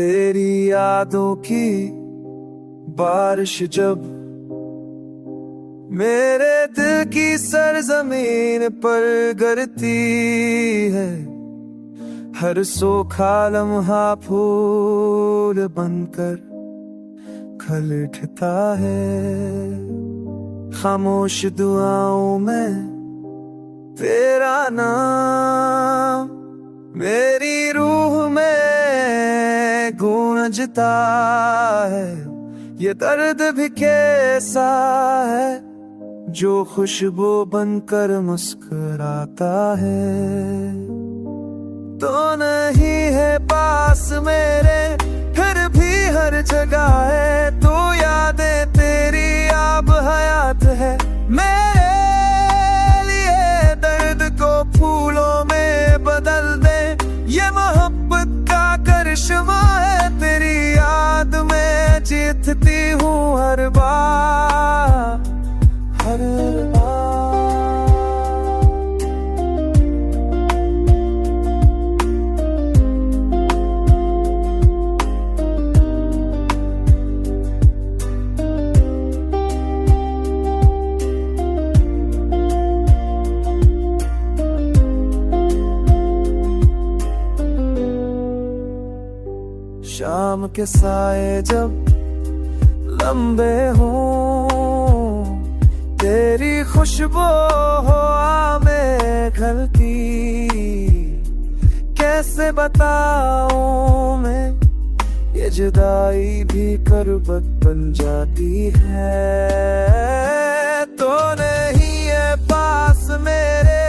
तेरी यादों की बारिश जब मेरे दिल की सरजमीन पर गिरती है, हर सूखा लम्हा फूल बनकर खिल उठता है। खामोश दुआओं में तेरा नाम मेरी रूह में गूंजता है। ये दर्द भी कैसा है जो खुशबू बनकर मुस्कुराता है। तो नहीं है पास मेरे फिर भी हर जगह है, तो यादें तेरी आब हयात है। मेरे लिए दर्द को फूलों में बदल दे, ये मोहब्बत का करिश्मा है। तेरी याद में जीतती हूँ हर बार, हर बार। शाम के साए जब लंबे हों, तेरी खुशबू हवा में खलती, कैसे बताऊं मैं ये जुदाई भी करबत बन जाती है। तो नहीं है पास मेरे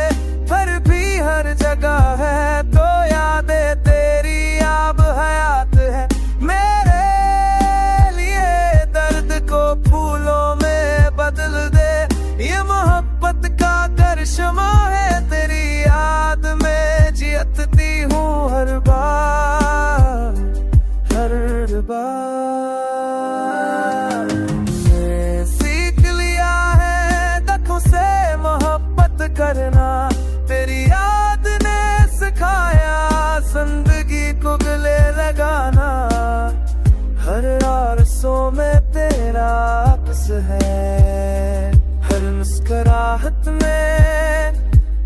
फिर भी हर जगह है, तो यादें तेरी आब हयात है। मेरे लिए दर्द को फूलों में बदल दे, ये मोहब्बत का करिश्मा है। तेरी याद में जीतती हूँ हर बार, हर बार। मैं सीख लिया है दुखों से मोहब्बत करना, तेरी याद ने सिखाया जिंदगी को गले लगाना। हर आरज़ू में तेरा अक्स है, हर मुस्कुराहट में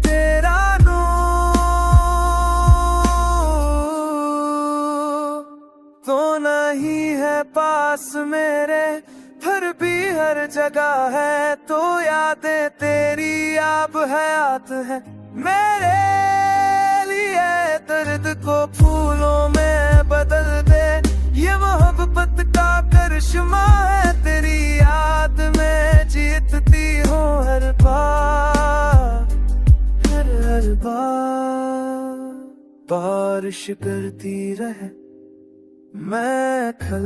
तेरा नूर। तो नहीं है पास मेरे फिर भी हर जगह है, तो यादें तेरी आब हयात है। मेरे लिए दर्द को फूलों में बदल दे, ये मोहब्बत का करिश्मा है। तेरी याद में जीतती हूँ हर बार, हर बार। बारिश करती रहे मैं खल